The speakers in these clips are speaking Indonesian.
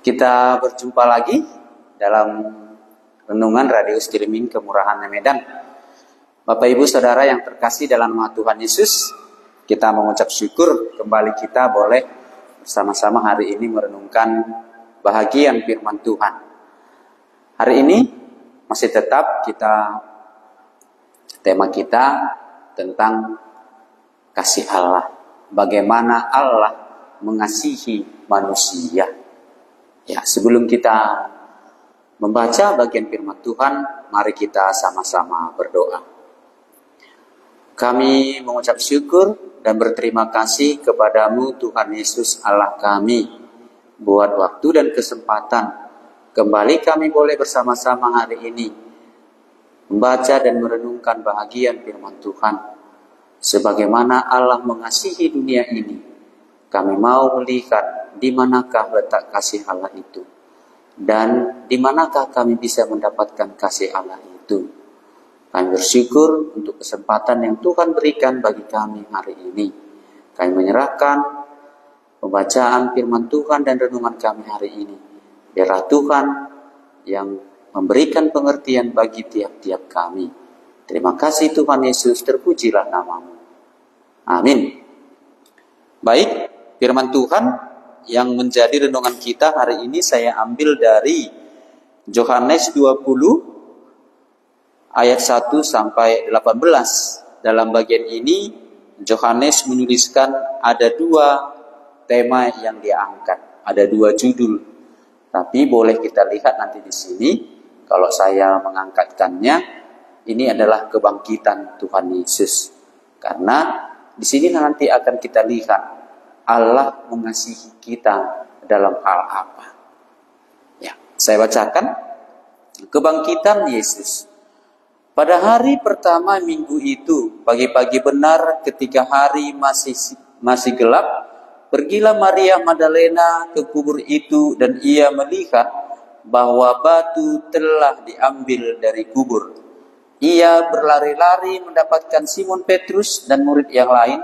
Kita berjumpa lagi dalam renungan radio streaming Kemurahan Medan. Bapak Ibu Saudara yang terkasih dalam nama Tuhan Yesus, kita mengucap syukur kembali kita boleh bersama-sama hari ini merenungkan bahagian firman Tuhan. Hari ini masih tetap tema kita tentang kasih Allah. Bagaimana Allah mengasihi manusia. Ya, sebelum kita membaca bagian firman Tuhan, mari kita sama-sama berdoa. Kami mengucap syukur dan berterima kasih kepadamu Tuhan Yesus Allah kami, buat waktu dan kesempatan kembali kami boleh bersama-sama hari ini membaca dan merenungkan bahagian firman Tuhan. Sebagaimana Allah mengasihi dunia ini, kami mau melihat di manakah letak kasih Allah itu, dan di manakah kami bisa mendapatkan kasih Allah itu. Kami bersyukur untuk kesempatan yang Tuhan berikan bagi kami hari ini. Kami menyerahkan pembacaan firman Tuhan dan renungan kami hari ini. Biarlah Tuhan yang memberikan pengertian bagi tiap-tiap kami. Terima kasih Tuhan Yesus, terpujilah namamu. Amin. Baik, firman Tuhan yang menjadi renungan kita hari ini saya ambil dari Yohanes 20 ayat 1 sampai 18. Dalam bagian ini Yohanes menuliskan ada dua tema yang dia angkat, ada dua judul. Tapi boleh kita lihat nanti di sini, kalau saya mengangkatkannya, ini adalah kebangkitan Tuhan Yesus. Karena di sini nanti akan kita lihat Allah mengasihi kita dalam hal apa. Ya, saya bacakan kebangkitan Yesus. Pada hari pertama minggu itu, pagi-pagi benar ketika hari masih gelap, pergilah Maria Magdalena ke kubur itu dan ia melihat bahwa batu telah diambil dari kubur. Ia berlari-lari mendapatkan Simon Petrus dan murid yang lain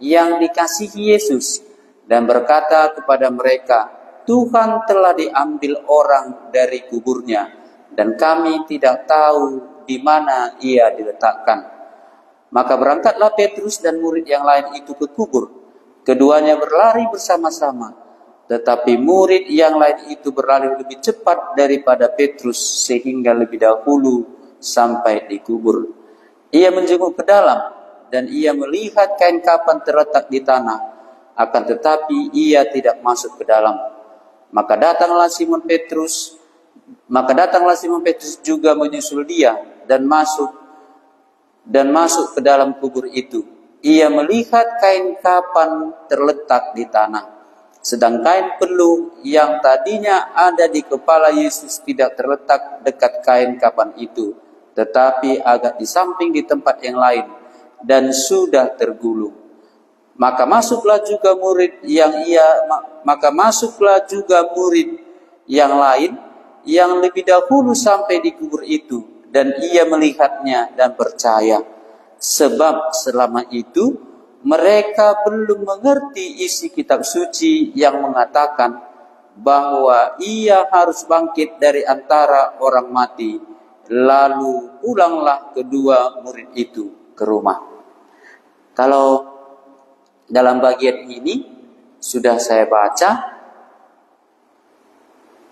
yang dikasihi Yesus dan berkata kepada mereka, Tuhan telah diambil orang dari kuburnya dan kami tidak tahu di mana ia diletakkan. Maka berangkatlah Petrus dan murid yang lain itu ke kubur. Keduanya berlari bersama-sama, tetapi murid yang lain itu berlari lebih cepat daripada Petrus sehingga lebih dahulu sampai di kubur. Ia menjenguk ke dalam dan ia melihat kain kapan terletak di tanah, akan tetapi ia tidak masuk ke dalam. Maka datanglah Simon Petrus juga menyusul dia dan masuk ke dalam kubur itu. Ia melihat kain kapan terletak di tanah, sedang kain peluh yang tadinya ada di kepala Yesus tidak terletak dekat kain kapan itu, tetapi agak di samping di tempat yang lain dan sudah tergulung. Maka masuklah juga murid yang lain yang lebih dahulu sampai di kubur itu, dan ia melihatnya dan percaya. Sebab selama itu mereka belum mengerti isi kitab suci yang mengatakan bahwa ia harus bangkit dari antara orang mati. Lalu pulanglah kedua murid itu ke rumah. Kalau dalam bagian ini sudah saya baca,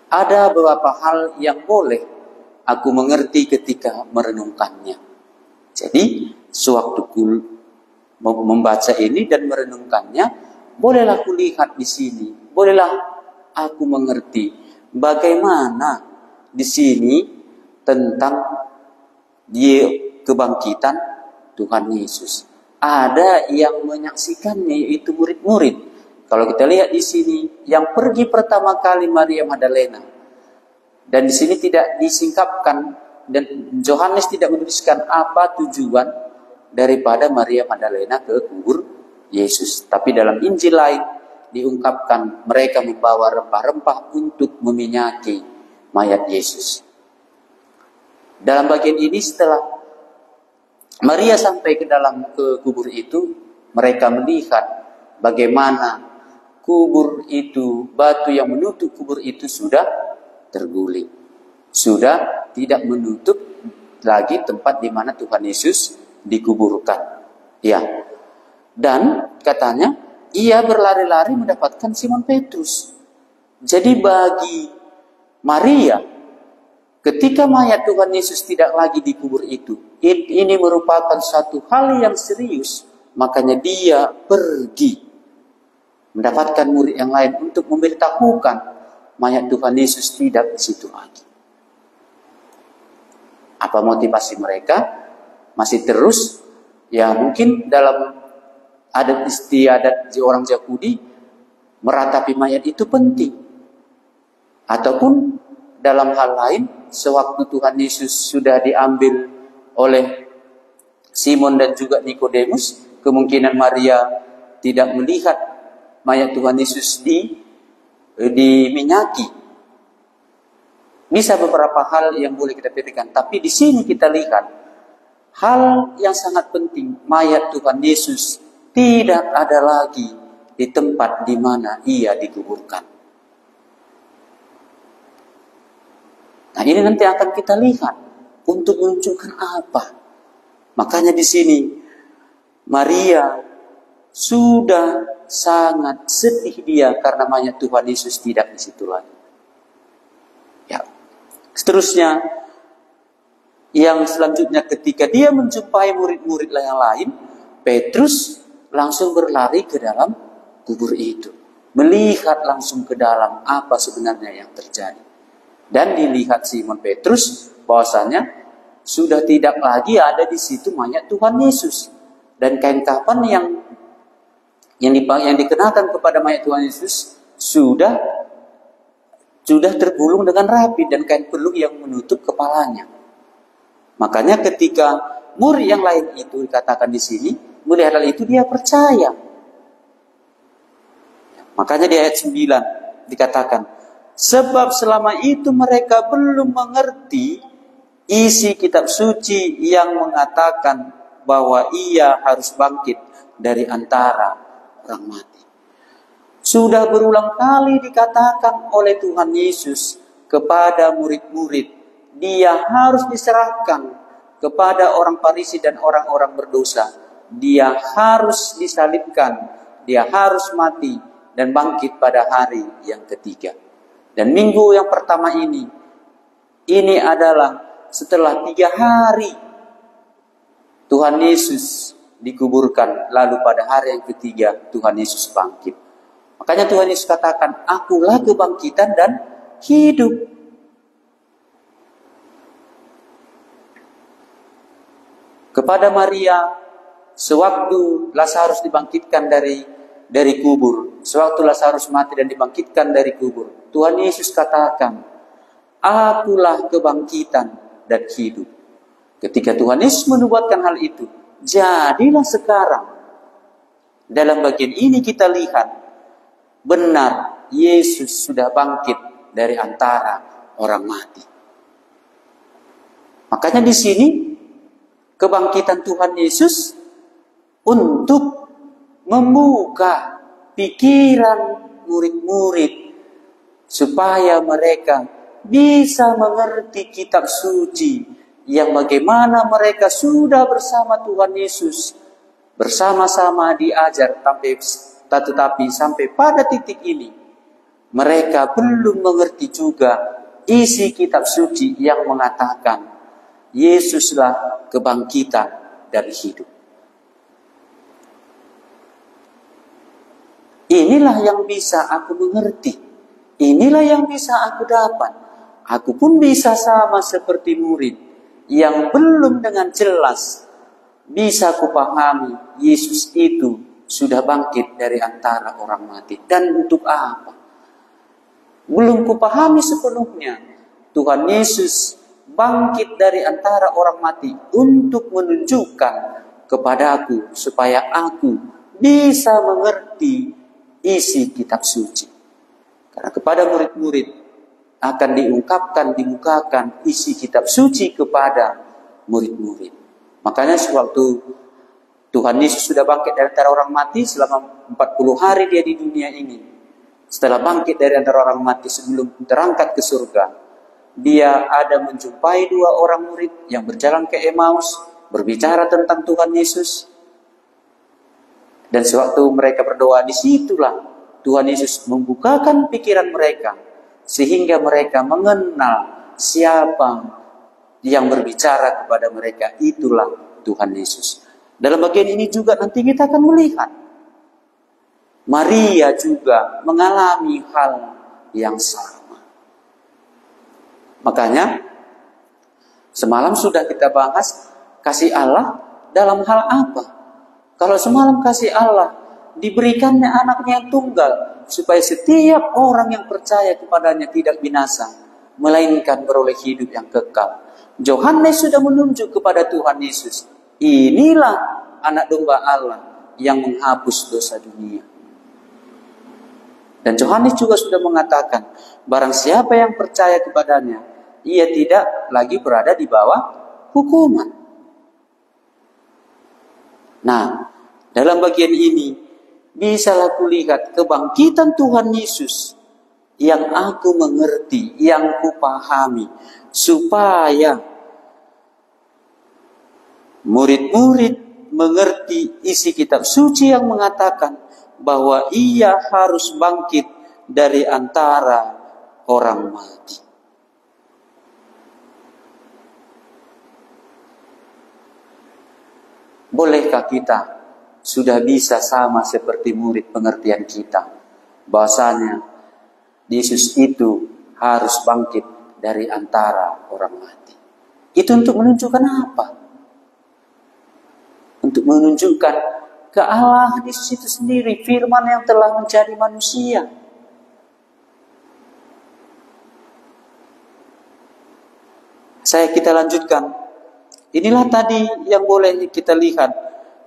ada beberapa hal yang boleh aku mengerti ketika merenungkannya. Jadi, sewaktu membaca ini dan merenungkannya, bolehlah aku lihat di sini, bolehlah aku mengerti bagaimana di sini tentang kebangkitan Tuhan Yesus. Ada yang menyaksikannya, yaitu murid-murid. Kalau kita lihat di sini, yang pergi pertama kali Maria Magdalena. Dan di sini tidak disingkapkan, dan Yohanes tidak menuliskan apa tujuan daripada Maria Magdalena ke kubur Yesus. Tapi dalam Injil lain diungkapkan mereka membawa rempah-rempah untuk meminyaki mayat Yesus. Dalam bagian ini setelah Maria sampai ke dalam kubur itu, mereka melihat bagaimana kubur itu, batu yang menutup kubur itu sudah terguling. Sudah tidak menutup lagi tempat di mana Tuhan Yesus dikuburkan. Ya. Dan katanya ia berlari-lari mendapatkan Simon Petrus. Jadi bagi Maria, ketika mayat Tuhan Yesus tidak lagi dikubur itu, ini merupakan satu hal yang serius. Makanya dia pergi mendapatkan murid yang lain untuk memberitahukan mayat Tuhan Yesus tidak di situ lagi. Apa motivasi mereka? Masih terus, ya mungkin dalam adat istiadat orang Yahudi, meratapi mayat itu penting. Ataupun dalam hal lain, sewaktu Tuhan Yesus sudah diambil oleh Simon dan juga Nikodemus, kemungkinan Maria tidak melihat mayat Tuhan Yesus diminyaki. Bisa beberapa hal yang boleh kita pikirkan, tapi di sini kita lihat hal yang sangat penting. Mayat Tuhan Yesus tidak ada lagi di tempat di mana ia dikuburkan. Nah, ini nanti akan kita lihat untuk menunjukkan apa. Makanya di sini Maria sudah sangat sedih dia karena mayat Tuhan Yesus tidak di situ lagi. Ya. Seterusnya, yang selanjutnya ketika dia menjumpai murid-murid yang lain, Petrus langsung berlari ke dalam kubur itu. Melihat langsung ke dalam apa sebenarnya yang terjadi. Dan dilihat Simon Petrus bahwasanya sudah tidak lagi ada di situ mayat Tuhan Yesus. Dan kain kafan yang dikenakan kepada mayat Tuhan Yesus sudah tergulung dengan rapi dan kain peluh yang menutup kepalanya. Makanya ketika murid yang lain itu dikatakan di sini, melihat hal itu dia percaya. Makanya di ayat 9 dikatakan, sebab selama itu mereka belum mengerti isi kitab suci yang mengatakan bahwa ia harus bangkit dari antara orang mati. Sudah berulang kali dikatakan oleh Tuhan Yesus kepada murid-murid, dia harus diserahkan kepada orang Farisi dan orang-orang berdosa. Dia harus disalibkan, dia harus mati dan bangkit pada hari yang ketiga. Dan minggu yang pertama ini adalah setelah 3 hari Tuhan Yesus dikuburkan, lalu pada hari yang ketiga Tuhan Yesus bangkit. Makanya Tuhan Yesus katakan, akulah kebangkitan dan hidup. Kepada Maria, sewaktu Lazarus dibangkitkan dari kubur, sewaktu Lazarus mati dan dibangkitkan dari kubur, Tuhan Yesus katakan, akulah kebangkitan dan hidup. Ketika Tuhan Yesus menubuatkan hal itu, jadilah sekarang. Dalam bagian ini kita lihat, benar Yesus sudah bangkit dari antara orang mati. Makanya di sini, kebangkitan Tuhan Yesus untuk membuka pikiran murid-murid supaya mereka bisa mengerti kitab suci yang bagaimana mereka sudah bersama Tuhan Yesus, bersama-sama diajar, tetapi sampai pada titik ini mereka belum mengerti juga isi kitab suci yang mengatakan Yesuslah kebangkitan dari hidup. Inilah yang bisa aku mengerti. Inilah yang bisa aku dapat. Aku pun bisa sama seperti murid yang belum dengan jelas bisa kupahami Yesus itu sudah bangkit dari antara orang mati. Dan untuk apa? Belum kupahami sepenuhnya. Tuhan Yesus bangkit dari antara orang mati untuk menunjukkan kepadaku supaya aku bisa mengerti isi kitab suci. Karena kepada murid-murid akan dimukakan isi kitab suci kepada murid-murid. Makanya sewaktu Tuhan Yesus sudah bangkit dari antara orang mati selama 40 hari dia di dunia ini, Setelah bangkit dari antara orang mati sebelum terangkat ke surga, dia ada menjumpai dua orang murid yang berjalan ke Emmaus, berbicara tentang Tuhan Yesus. Dan sewaktu mereka berdoa, disitulah Tuhan Yesus membukakan pikiran mereka, sehingga mereka mengenal siapa yang berbicara kepada mereka, itulah Tuhan Yesus. Dalam bagian ini juga nanti kita akan melihat Maria juga mengalami hal yang sama. Makanya semalam sudah kita bahas kasih Allah dalam hal apa? Kalau semalam kasih Allah diberikannya anaknya yang tunggal supaya setiap orang yang percaya kepadanya tidak binasa, melainkan beroleh hidup yang kekal. Yohanes sudah menunjuk kepada Tuhan Yesus. Inilah anak domba Allah yang menghapus dosa dunia. Dan Yohanes juga sudah mengatakan, barang siapa yang percaya kepadanya, ia tidak lagi berada di bawah hukuman. Nah, dalam bagian ini, bisalah kulihat kebangkitan Tuhan Yesus yang aku mengerti, yang kupahami, supaya murid-murid mengerti isi kitab suci yang mengatakan bahwa ia harus bangkit dari antara orang mati. Bolehkah kita sudah bisa sama seperti murid pengertian kita, bahwasanya Yesus itu harus bangkit dari antara orang mati? Itu untuk menunjukkan apa? Untuk menunjukkan ke Allah di situ sendiri, firman yang telah menjadi manusia. Kita lanjutkan. Inilah tadi yang boleh kita lihat.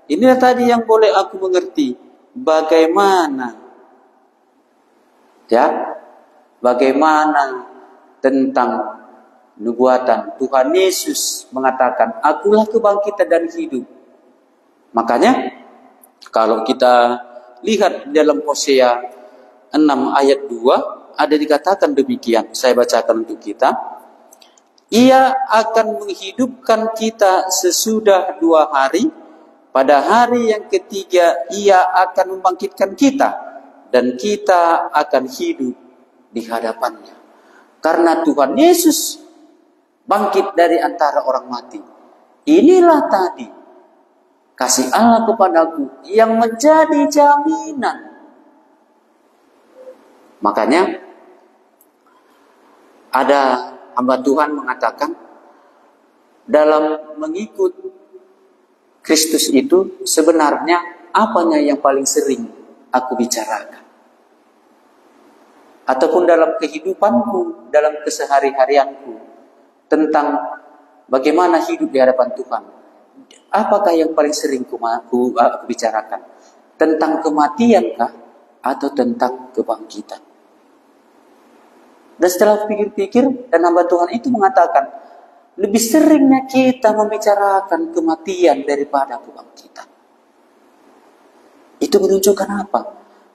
Inilah tadi yang boleh aku mengerti. Bagaimana tentang nubuatan Tuhan Yesus mengatakan, akulah kebangkitan dan hidup. Makanya kalau kita lihat dalam Hosea 6 ayat 2 ada dikatakan demikian. Saya bacakan untuk kita. Ia akan menghidupkan kita sesudah 2 hari. Pada hari yang ketiga ia akan membangkitkan kita. Dan kita akan hidup di hadapannya. Karena Tuhan Yesus bangkit dari antara orang mati. Inilah tadi kasih Allah kepadaku yang menjadi jaminan. Makanya ada hamba Tuhan mengatakan, dalam mengikut Kristus itu sebenarnya apanya yang paling sering aku bicarakan? Ataupun dalam kehidupanku, dalam kesehari-harianku, tentang bagaimana hidup di hadapan Tuhan. Apakah yang paling sering aku bicarakan? Tentang kematiankah atau tentang kebangkitan? Dan setelah pikir-pikir, dan hamba Tuhan itu mengatakan, lebih seringnya kita membicarakan kematian daripada kebangkitan. Itu menunjukkan apa?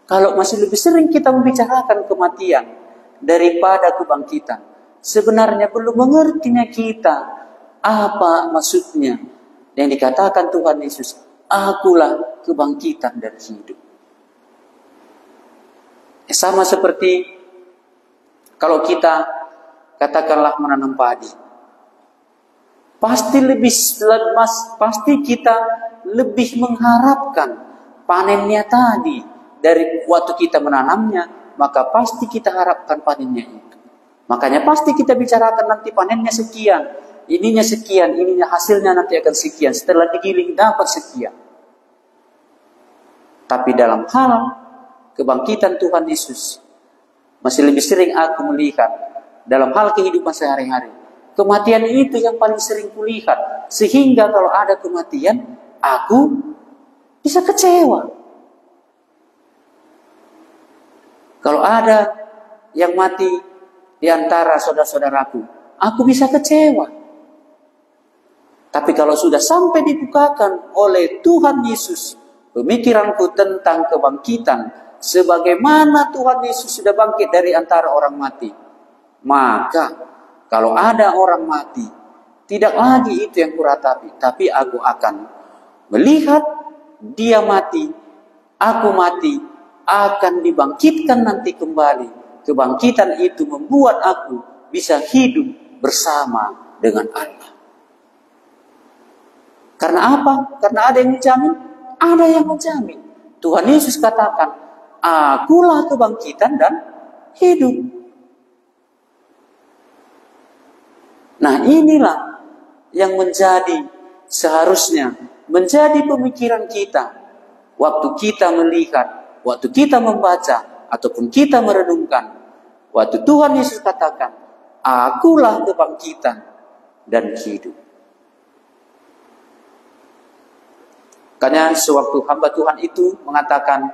Kalau masih lebih sering kita membicarakan kematian daripada kebangkitan, sebenarnya belum mengertinya kita apa maksudnya yang dikatakan Tuhan Yesus, akulah kebangkitan dan hidup. Sama seperti kalau kita katakanlah menanam padi, pasti kita lebih mengharapkan panennya tadi dari waktu kita menanamnya, maka pasti kita harapkan panennya itu. Makanya pasti kita bicarakan nanti panennya sekian, ininya sekian, ininya hasilnya nanti akan sekian, setelah digiling dapat sekian. Tapi dalam hal kebangkitan Tuhan Yesus, masih lebih sering aku melihat dalam hal kehidupan sehari-hari. Kematian itu yang paling sering kulihat. Sehingga kalau ada kematian, aku bisa kecewa. Kalau ada yang mati di antara saudara-saudaraku, aku bisa kecewa. Tapi kalau sudah sampai dibukakan oleh Tuhan Yesus pemikiranku tentang kebangkitan, sebagaimana Tuhan Yesus sudah bangkit dari antara orang mati. Maka kalau ada orang mati, tidak lagi itu yang kuratapi, tapi aku akan melihat dia mati, aku mati, akan dibangkitkan nanti kembali. Kebangkitan itu membuat aku bisa hidup bersama dengan Allah. Karena apa? Karena ada yang menjamin? Ada yang menjamin. Tuhan Yesus katakan, akulah kebangkitan dan hidup. Nah, inilah yang seharusnya menjadi pemikiran kita waktu kita melihat, waktu kita membaca, ataupun kita merenungkan. Waktu Tuhan Yesus katakan, akulah kebangkitan dan hidup. Karena sewaktu hamba Tuhan itu mengatakan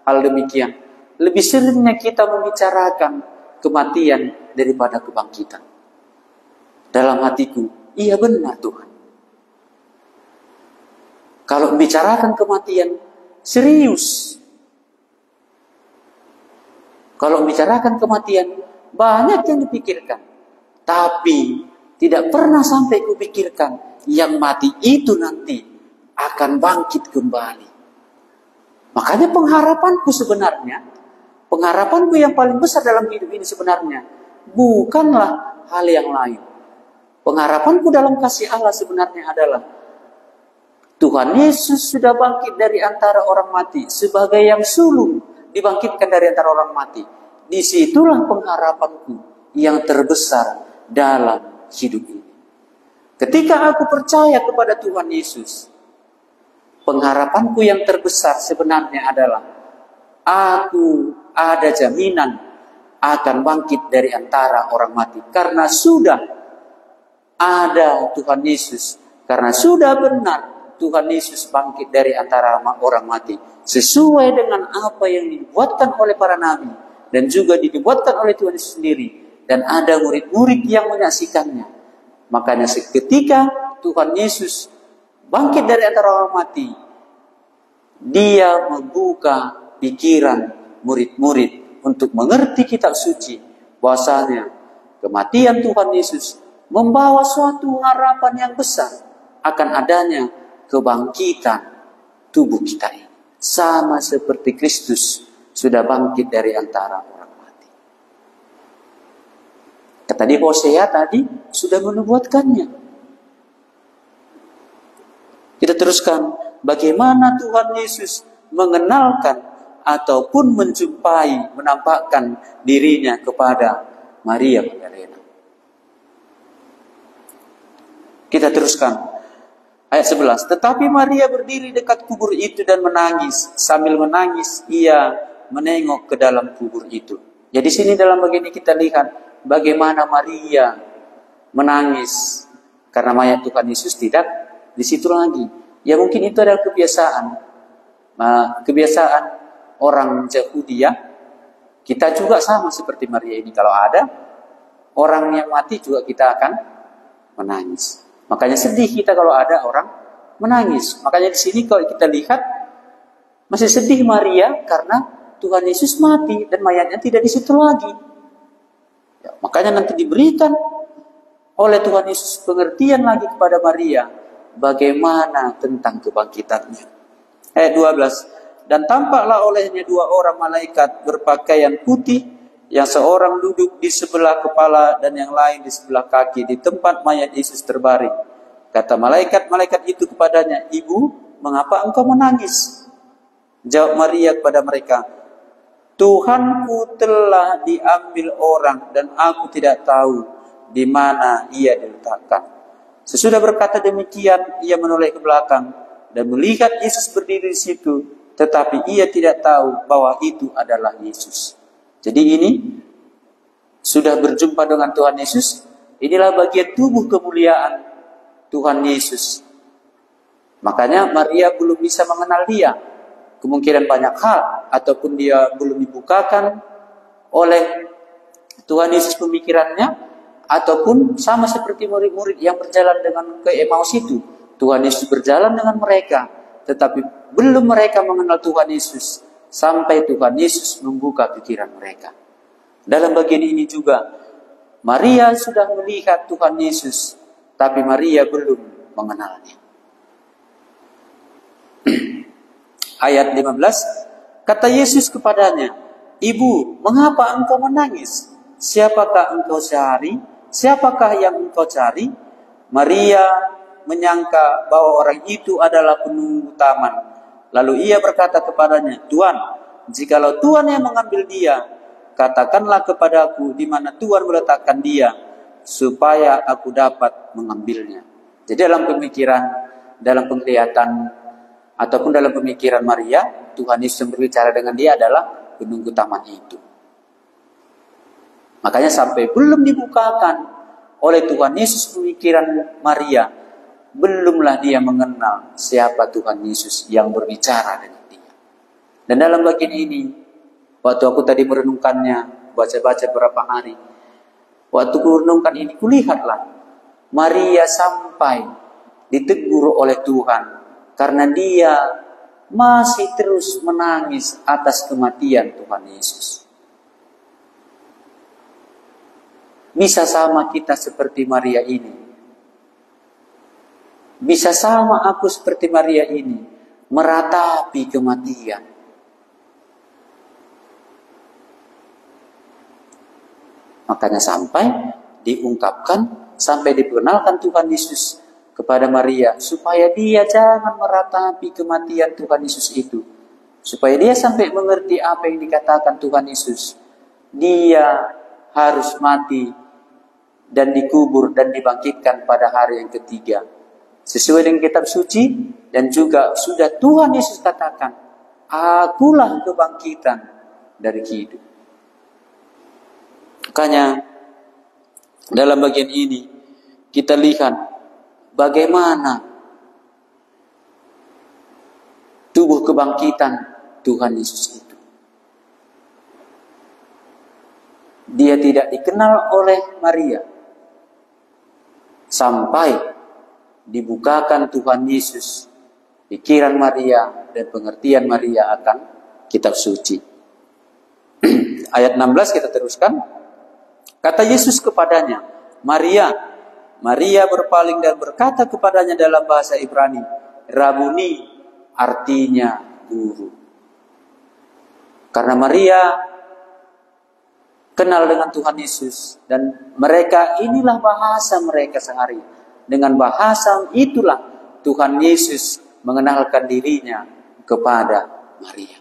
hal demikian, lebih seringnya kita membicarakan kematian daripada kebangkitan. Dalam hatiku, iya benar Tuhan. Kalau membicarakan kematian, serius. Kalau membicarakan kematian, banyak yang dipikirkan. Tapi tidak pernah sampai kupikirkan yang mati itu nanti akan bangkit kembali. Makanya pengharapanku yang paling besar dalam hidup ini sebenarnya bukanlah hal yang lain. Pengharapanku dalam kasih Allah sebenarnya adalah Tuhan Yesus sudah bangkit dari antara orang mati sebagai yang sulung dibangkitkan dari antara orang mati. Disitulah pengharapanku yang terbesar dalam hidup ini. Ketika aku percaya kepada Tuhan Yesus, pengharapanku yang terbesar sebenarnya adalah aku ada jaminan akan bangkit dari antara orang mati. Karena sudah ada Tuhan Yesus. Karena sudah benar Tuhan Yesus bangkit dari antara orang mati. Sesuai dengan apa yang dibuatkan oleh para nabi. Dan juga dibuatkan oleh Tuhan Yesus sendiri. Dan ada murid-murid yang menyaksikannya. Makanya seketika Tuhan Yesus bangkit dari antara orang mati, Dia membuka pikiran murid-murid untuk mengerti kitab suci. Bahwasanya kematian Tuhan Yesus membawa suatu harapan yang besar akan adanya kebangkitan tubuh kita ini. Sama seperti Kristus sudah bangkit dari antara orang mati. Kata di Hosea tadi sudah menubuatkannya. Kita teruskan bagaimana Tuhan Yesus mengenalkan ataupun menjumpai, menampakkan dirinya kepada Maria Magdalena. Kita teruskan ayat 11. Tetapi Maria berdiri dekat kubur itu dan menangis. Sambil menangis ia menengok ke dalam kubur itu. Jadi sini dalam bagian ini kita lihat bagaimana Maria menangis karena mayat Tuhan Yesus tidak di situ lagi. Ya mungkin itu adalah kebiasaan orang Yahudi ya. Kita juga sama seperti Maria ini. Kalau ada orang yang mati juga kita akan menangis. Makanya sedih kita kalau ada orang menangis. Makanya di sini kalau kita lihat masih sedih Maria karena Tuhan Yesus mati dan mayatnya tidak di situ lagi. Ya, makanya nanti diberikan oleh Tuhan Yesus pengertian lagi kepada Maria bagaimana tentang kebangkitannya. Ayat 12. Dan tampaklah olehnya dua orang malaikat berpakaian putih, yang seorang duduk di sebelah kepala dan yang lain di sebelah kaki di tempat mayat Yesus terbaring. Kata malaikat-malaikat itu kepadanya, "Ibu, mengapa engkau menangis?" Jawab Maria kepada mereka, "Tuhanku telah diambil orang dan aku tidak tahu di mana ia diletakkan." Sesudah berkata demikian, ia menoleh ke belakang dan melihat Yesus berdiri di situ, tetapi ia tidak tahu bahwa itu adalah Yesus. Jadi ini sudah berjumpa dengan Tuhan Yesus. Inilah bagian tubuh kemuliaan Tuhan Yesus. Makanya Maria belum bisa mengenal dia. Kemungkinan banyak hal ataupun dia belum dibukakan oleh Tuhan Yesus pemikirannya, ataupun sama seperti murid-murid yang berjalan dengan ke Emmaus itu. Tuhan Yesus berjalan dengan mereka, tetapi belum mereka mengenal Tuhan Yesus. sampai Tuhan Yesus membuka pikiran mereka. Dalam bagian ini juga Maria sudah melihat Tuhan Yesus, tapi Maria belum mengenalnya. Ayat 15, kata Yesus kepadanya, "Ibu, mengapa engkau menangis? Siapakah engkau cari? Siapakah yang engkau cari?" Maria menyangka bahwa orang itu adalah penunggu taman. Lalu ia berkata kepadanya, "Tuan, jikalau Tuan yang mengambil dia, katakanlah kepadaku di mana Tuan meletakkan dia, supaya aku dapat mengambilnya." Jadi dalam pemikiran, dalam penglihatan, ataupun dalam pemikiran Maria, Tuhan Yesus berbicara dengan dia adalah penunggu taman itu. Makanya sampai belum dibukakan oleh Tuhan Yesus pemikiran Maria, belumlah dia mengenal siapa Tuhan Yesus yang berbicara dengan dia. Dan dalam bagian ini, waktu aku tadi merenungkannya, baca-baca beberapa hari, waktu aku merenungkan ini, kulihatlah Maria sampai ditegur oleh Tuhan karena dia masih terus menangis atas kematian Tuhan Yesus. Bisa sama kita seperti Maria ini. Bisa sama aku seperti Maria ini, meratapi kematian. Makanya sampai diungkapkan, sampai diperkenalkan Tuhan Yesus kepada Maria, supaya dia jangan meratapi kematian Tuhan Yesus itu. Supaya dia sampai mengerti apa yang dikatakan Tuhan Yesus. Dia harus mati dan dikubur dan dibangkitkan pada hari yang ketiga. Sesuai dengan kitab suci, dan juga sudah Tuhan Yesus katakan, "Akulah kebangkitan dari hidup." Makanya dalam bagian ini kita lihat bagaimana tubuh kebangkitan Tuhan Yesus itu. Dia tidak dikenal oleh Maria sampai dibukakan Tuhan Yesus pikiran Maria dan pengertian Maria akan kitab suci. Ayat 16 kita teruskan. Kata Yesus kepadanya, "Maria." Maria berpaling dan berkata kepadanya dalam bahasa Ibrani, "Rabuni," artinya guru. Karena Maria kenal dengan Tuhan Yesus, dan mereka, inilah bahasa mereka sehari. Dengan bahasa itulah Tuhan Yesus mengenalkan dirinya kepada Maria.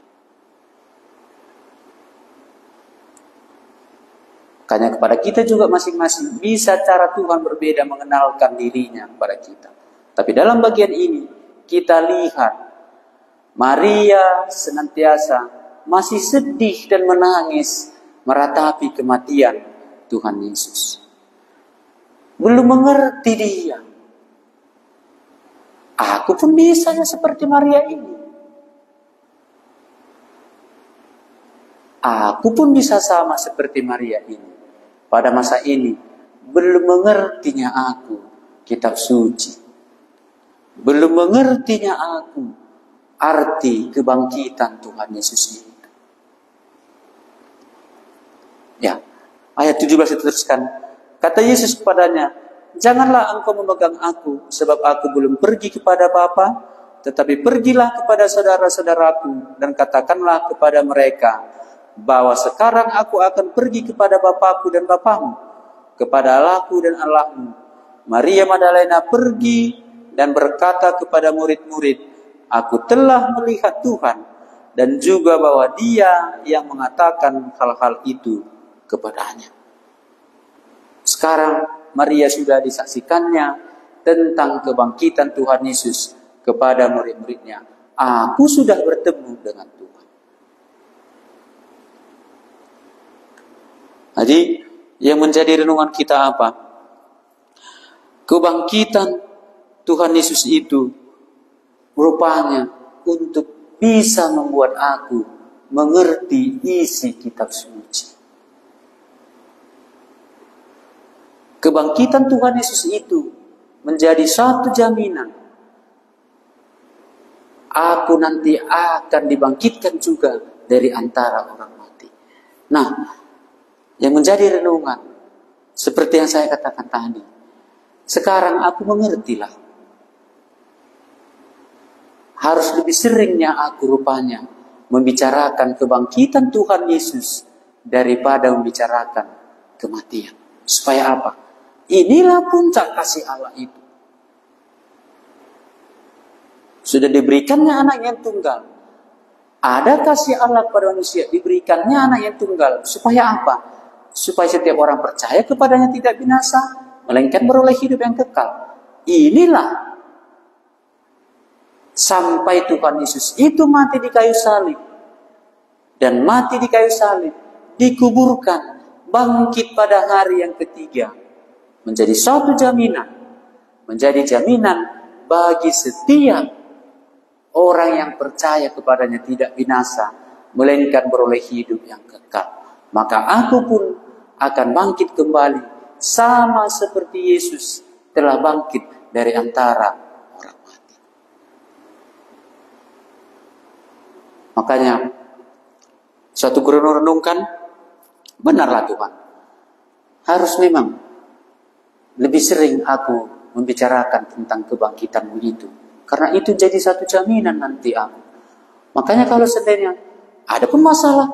Makanya kepada kita juga masing-masing bisa cara Tuhan berbeda mengenalkan dirinya kepada kita. Tapi dalam bagian ini kita lihat Maria senantiasa masih sedih dan menangis meratapi kematian Tuhan Yesus. Belum mengerti dia. Aku pun bisa seperti Maria ini. Aku pun bisa sama seperti Maria ini. Pada masa ini belum mengertinya aku kitab suci. Belum mengertinya aku arti kebangkitan Tuhan Yesus itu. Ya, ayat 17 diteruskan. Kata Yesus kepadanya, "Janganlah engkau memegang aku, sebab aku belum pergi kepada Bapa, tetapi pergilah kepada saudara-saudaraku dan katakanlah kepada mereka bahwa sekarang aku akan pergi kepada Bapakku dan Bapamu, kepada Allahku dan Allahmu." Maria Magdalena pergi dan berkata kepada murid-murid, "Aku telah melihat Tuhan," dan juga bahwa Dia yang mengatakan hal-hal itu kepadanya. Sekarang Maria sudah disaksikannya tentang kebangkitan Tuhan Yesus kepada murid-muridnya. Aku sudah bertemu dengan Tuhan. Jadi yang menjadi renungan kita apa? Kebangkitan Tuhan Yesus itu rupanya untuk bisa membuat aku mengerti isi kitab suci. Kebangkitan Tuhan Yesus itu menjadi satu jaminan. Aku nanti akan dibangkitkan juga dari antara orang mati. Nah, yang menjadi renungan seperti yang saya katakan tadi, sekarang aku mengertilah. Harus lebih seringnya aku rupanya membicarakan kebangkitan Tuhan Yesus daripada membicarakan kematian. Supaya apa? Inilah puncak kasih Allah itu. Sudah diberikannya anak yang tunggal. Ada kasih Allah kepada manusia, diberikannya anak yang tunggal. Supaya apa? Supaya setiap orang percaya kepadanya tidak binasa, melainkan beroleh hidup yang kekal. Inilah sampai Tuhan Yesus itu mati di kayu salib. Dan mati di kayu salib, dikuburkan, bangkit pada hari yang ketiga. Menjadi suatu jaminan. Menjadi jaminan bagi setiap orang yang percaya kepadanya tidak binasa, melainkan beroleh hidup yang kekal. Maka aku pun akan bangkit kembali, sama seperti Yesus telah bangkit dari antara orang mati. Makanya, suatu renungkan, benarlah Tuhan. Harus memang lebih sering aku membicarakan tentang kebangkitanmu itu. Karena itu jadi satu jaminan nanti aku. Makanya kalau seandainya ada pun masalah,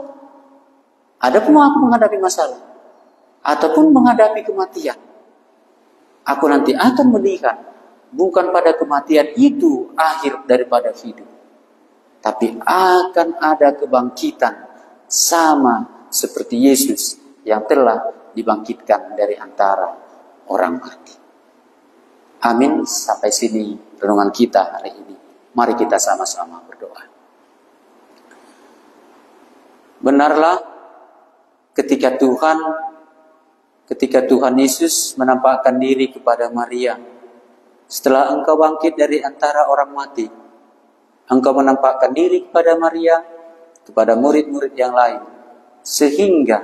ada pun aku menghadapi masalah, ataupun menghadapi kematian, aku nanti akan melihat bukan pada kematian itu akhir daripada hidup, tapi akan ada kebangkitan sama seperti Yesus yang telah dibangkitkan dari antara orang mati. Amin. Sampai sini renungan kita hari ini. Mari kita sama-sama berdoa. Benarlah ketika Tuhan Yesus menampakkan diri kepada Maria, setelah engkau bangkit dari antara orang mati, engkau menampakkan diri kepada Maria, kepada murid-murid yang lain, sehingga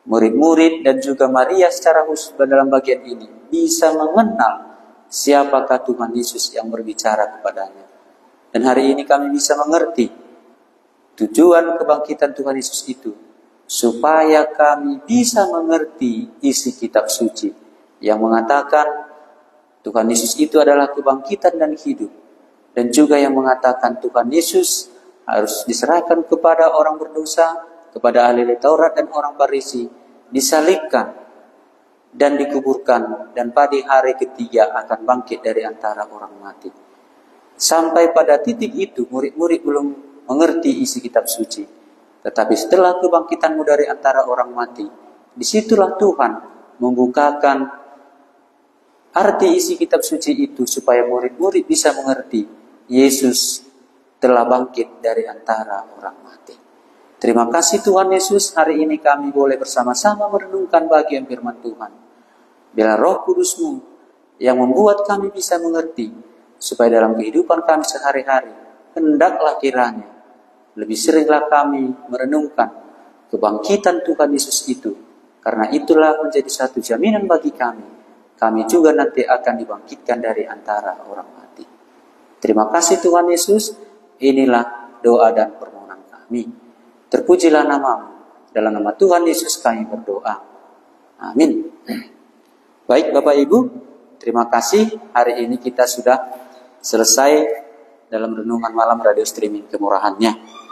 murid-murid dan juga Maria secara khusus dalam bagian ini bisa mengenal siapakah Tuhan Yesus yang berbicara kepadanya. Dan hari ini kami bisa mengerti tujuan kebangkitan Tuhan Yesus itu, supaya kami bisa mengerti isi kitab suci yang mengatakan Tuhan Yesus itu adalah kebangkitan dan hidup, dan juga yang mengatakan Tuhan Yesus harus diserahkan kepada orang berdosa, kepada ahli Taurat dan orang Farisi, disalibkan dan dikuburkan, dan pada hari ketiga akan bangkit dari antara orang mati. Sampai pada titik itu murid-murid belum mengerti isi kitab suci. Tetapi setelah kebangkitanmu dari antara orang mati, disitulah Tuhan membukakan arti isi kitab suci itu, supaya murid-murid bisa mengerti Yesus telah bangkit dari antara orang mati. Terima kasih Tuhan Yesus, hari ini kami boleh bersama-sama merenungkan bagian firman Tuhan. Bila Roh Kudus-Mu yang membuat kami bisa mengerti, supaya dalam kehidupan kami sehari-hari, hendaklah kiranya lebih seringlah kami merenungkan kebangkitan Tuhan Yesus itu. Karena itulah menjadi satu jaminan bagi kami. Kami juga nanti akan dibangkitkan dari antara orang mati. Terima kasih Tuhan Yesus. Inilah doa dan permohonan kami. Terpujilah nama-Mu. Dalam nama Tuhan Yesus kami berdoa. Amin. Baik Bapak Ibu, terima kasih. Hari ini kita sudah selesai dalam renungan malam radio streaming kemurahannya.